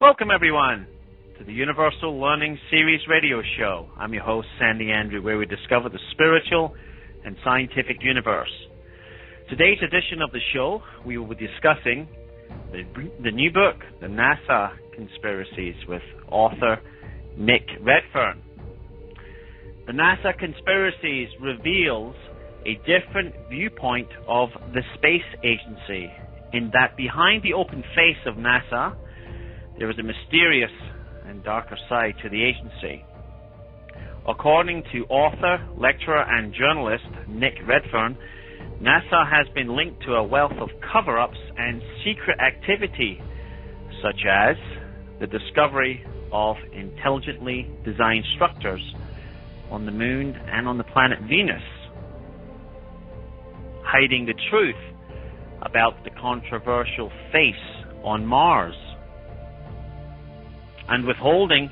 Welcome, everyone, to the Universal Learning Series radio show. I'm your host, Sandy Andrew, where we discover the spiritual and scientific universe. Today's edition of the show, we will be discussing the new book, the NASA Conspiracies, with author Nick Redfern. The NASA Conspiracies reveals a different viewpoint of the space agency, in that behind the open face of NASA, there is a mysterious and darker side to the agency. According to author, lecturer, and journalist Nick Redfern, NASA has been linked to a wealth of cover-ups and secret activity, such as the discovery of intelligently designed structures on the moon and on the planet Venus, hiding the truth about the controversial face on Mars, and withholding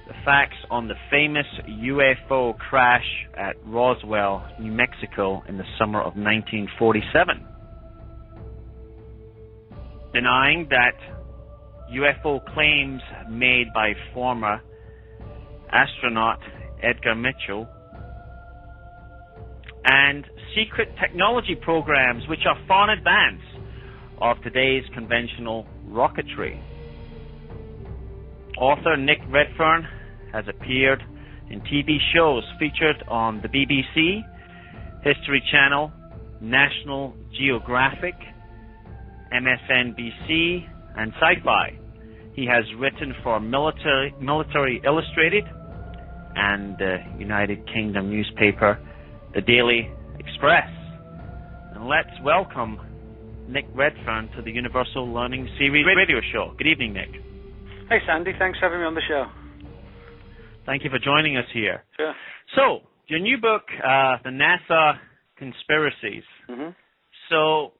the facts on the famous UFO crash at Roswell, New Mexico in the summer of 1947. Denying that UFO claims made by former astronaut Edgar Mitchell, and secret technology programs which are far in advance of today's conventional rocketry. Author Nick Redfern has appeared in TV shows featured on the BBC, History Channel, National Geographic, MSNBC, and Syfy. He has written for Military Illustrated and the United Kingdom newspaper, The Daily Express. And let's welcome Nick Redfern to the Universal Learning Series radio show. Good evening, Nick. Hey, Sandy. Thanks for having me on the show. Thank you for joining us here. Sure. So, your new book, the NASA Conspiracies. Mm-hmm. So,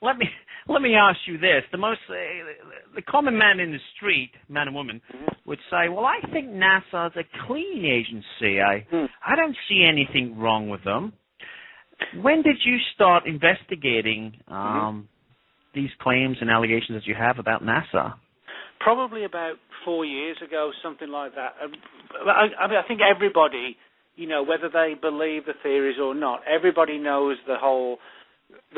let me ask you this: the common man in the street, man and woman, would say, "Well, I think NASA is a clean agency. I don't see anything wrong with them." When did you start investigating these claims and allegations that you have about NASA? Probably about 4 years ago, something like that. I mean, I think everybody, whether they believe the theories or not, everybody knows the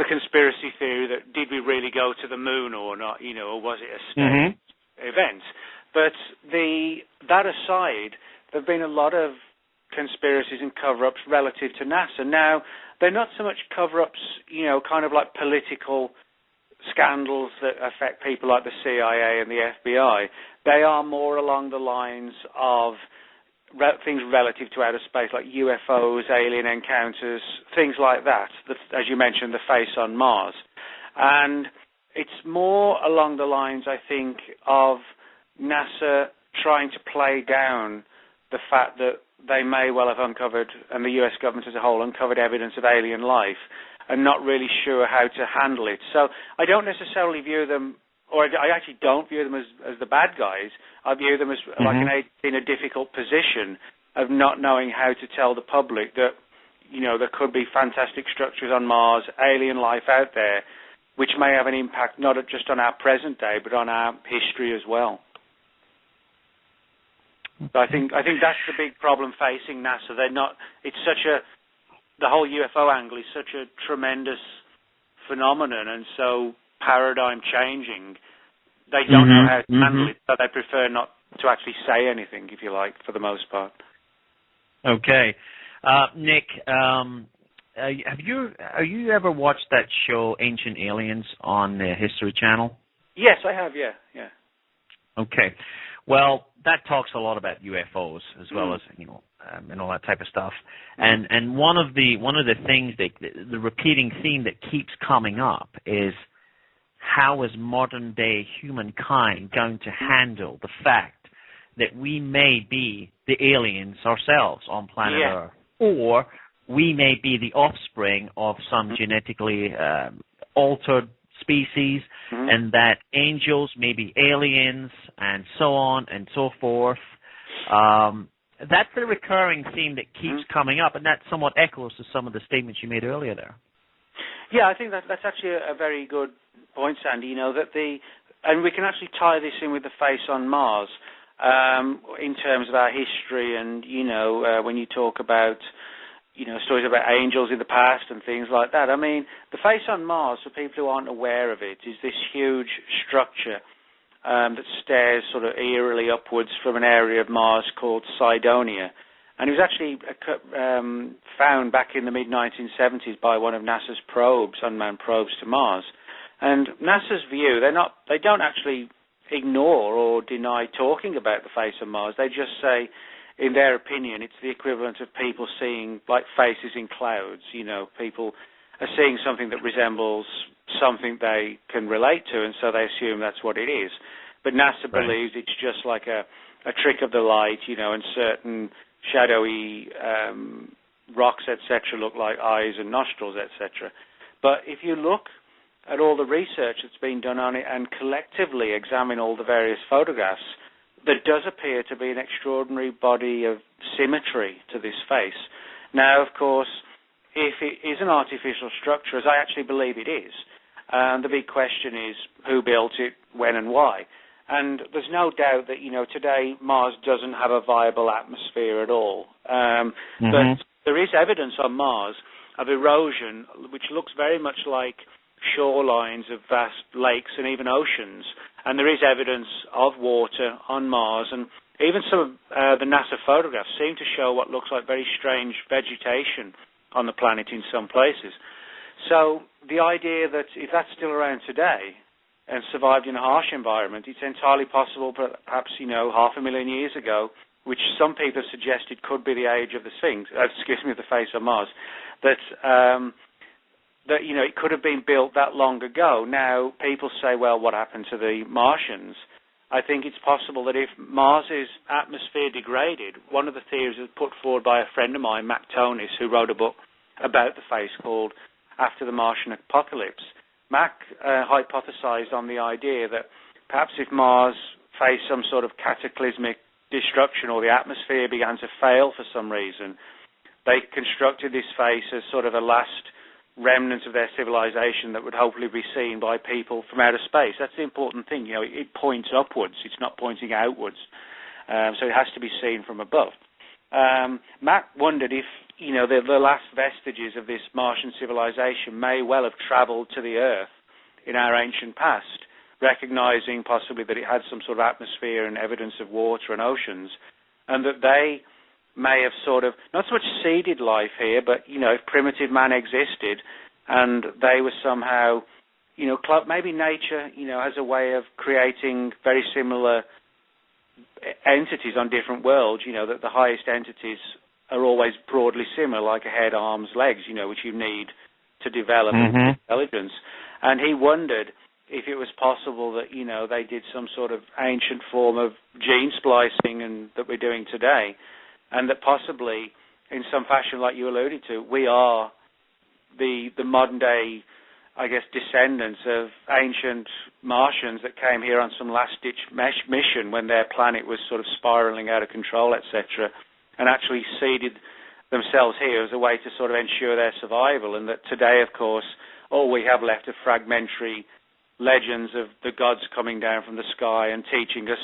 conspiracy theory that did we really go to the moon or not, or was it a staged event? But that aside, there have been a lot of conspiracies and cover-ups relative to NASA. Now, they're not so much cover-ups, kind of like political scandals that affect people like the CIA and the FBI. They are more along the lines of things relative to outer space, like UFOs, alien encounters, things like that, as you mentioned, the face on Mars. And it's more along the lines, I think, of NASA trying to play down the fact that they may well have uncovered, and the US government as a whole, uncovered evidence of alien life, and not really sure how to handle it. So I don't necessarily view them, or I actually don't view them as the bad guys. I view them as like an agency in a difficult position of not knowing how to tell the public that, there could be fantastic structures on Mars, alien life out there, which may have an impact not just on our present day, but on our history as well. So I think that's the big problem facing NASA. The whole UFO angle is such a tremendous phenomenon and so paradigm changing. They don't know how to handle it, so they prefer not to actually say anything, if you like, for the most part. Okay. Nick, have you ever watched that show Ancient Aliens on the History Channel? Yes, I have, yeah. Okay. Well, that talks a lot about UFOs as well as, and all that type of stuff. And one of the things the repeating theme that keeps coming up is, how is modern day humankind going to handle the fact that we may be the aliens ourselves on planet Earth, or we may be the offspring of some genetically altered species, and that angels may be aliens, and so on and so forth. That's the recurring theme that keeps coming up, and that somewhat echoes to some of the statements you made earlier there. Yeah, I think that's actually a very good point, Sandy. That and we can actually tie this in with the face on Mars in terms of our history, and when you talk about stories about angels in the past and things like that. I mean, the face on Mars, for people who aren't aware of it, is this huge structure that stares sort of eerily upwards from an area of Mars called Cydonia. And it was actually found back in the mid-1970s by one of NASA's probes, unmanned probes to Mars. And NASA's view, they don't actually ignore or deny talking about the face of Mars. They just say, in their opinion, it's the equivalent of people seeing like faces in clouds. People are seeing something that resembles something they can relate to, and so they assume that's what it is. But NASA believes it's just like a trick of the light, and certain shadowy rocks, etc., look like eyes and nostrils, etc. But if you look at all the research that's been done on it and collectively examine all the various photographs, there does appear to be an extraordinary body of symmetry to this face. Now, of course, if it is an artificial structure, as I actually believe it is, the big question is who built it, when and why. And there's no doubt that, today Mars doesn't have a viable atmosphere at all. But there is evidence on Mars of erosion, which looks very much like shorelines of vast lakes and even oceans. And there is evidence of water on Mars. And even some of the NASA photographs seem to show what looks like very strange vegetation on the planet in some places. So the idea that if that's still around today and survived in a harsh environment, it's entirely possible, perhaps, 500,000 years ago, which some people have suggested could be the age of the Sphinx, the face of Mars, that it could have been built that long ago. Now, people say, well, what happened to the Martians? I think it's possible that if Mars's atmosphere degraded, one of the theories was put forward by a friend of mine, Mac Tonis, who wrote a book about the face called After the Martian Apocalypse. Mac hypothesized on the idea that perhaps if Mars faced some sort of cataclysmic destruction or the atmosphere began to fail for some reason, they constructed this face as sort of a last remnant of their civilization that would hopefully be seen by people from outer space. That's the important thing. It points upwards. It's not pointing outwards. So it has to be seen from above. Mac wondered if, the last vestiges of this Martian civilization may well have traveled to the Earth in our ancient past, recognizing possibly that it had some sort of atmosphere and evidence of water and oceans, and that they may have sort of, not so much seeded life here, but, if primitive man existed and they were somehow, maybe nature, has a way of creating very similar entities on different worlds, that the highest entities are always broadly similar, like a head, arms, legs, which you need to develop intelligence. And he wondered if it was possible that, they did some sort of ancient form of gene splicing and that we're doing today, and that possibly, in some fashion, like you alluded to, we are the modern-day, I guess, descendants of ancient Martians that came here on some last-ditch mission when their planet was sort of spiraling out of control, etc., and actually seeded themselves here as a way to sort of ensure their survival, and that today, of course, all we have left are fragmentary legends of the gods coming down from the sky and teaching us,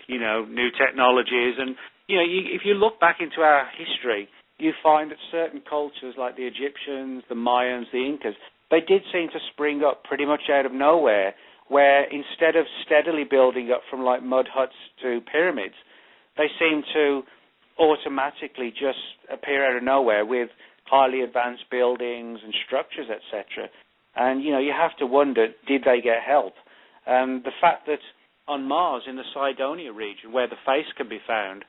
new technologies. And, if you look back into our history, you find that certain cultures like the Egyptians, the Mayans, the Incas, they did seem to spring up pretty much out of nowhere, where instead of steadily building up from like mud huts to pyramids, they seem to automatically just appear out of nowhere with highly advanced buildings and structures, etc. And, you have to wonder, did they get help? The fact that on Mars, in the Cydonia region, where the face can be found,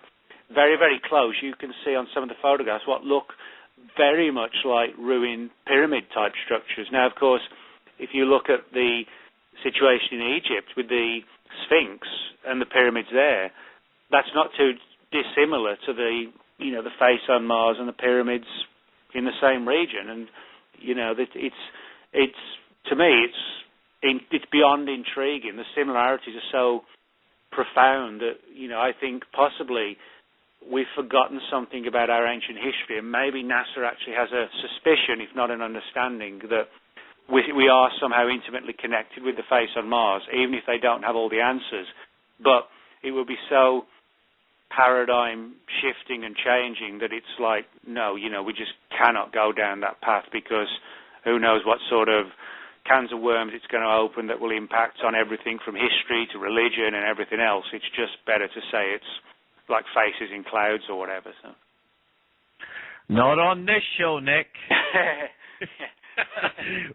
very, very close, you can see on some of the photographs what look very much like ruined pyramid-type structures. Now, of course, if you look at the situation in Egypt with the Sphinx and the pyramids there, that's not too dissimilar to the face on Mars and the pyramids in the same region. And it's to me it's beyond intriguing. The similarities are so profound that I think possibly we've forgotten something about our ancient history, and maybe NASA actually has a suspicion, if not an understanding, that we are somehow intimately connected with the face on Mars, even if they don't have all the answers. But it will be so paradigm shifting and changing that it's like, no, we just cannot go down that path, because who knows what sort of cans of worms it's going to open that will impact on everything from history to religion and everything else. It's just better to say it's like faces in clouds or whatever. So. Not on this show, Nick.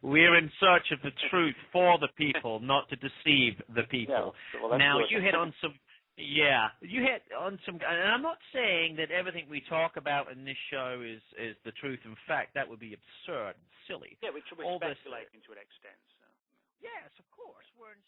We're in search of the truth for the people, not to deceive the people. Yeah, well, now, good. you hit on some... Yeah, you hit on some... And I'm not saying that everything we talk about in this show is the truth. In fact, that would be absurd and silly. Yeah, we speculate to an extent. So. Yes, of course. We're in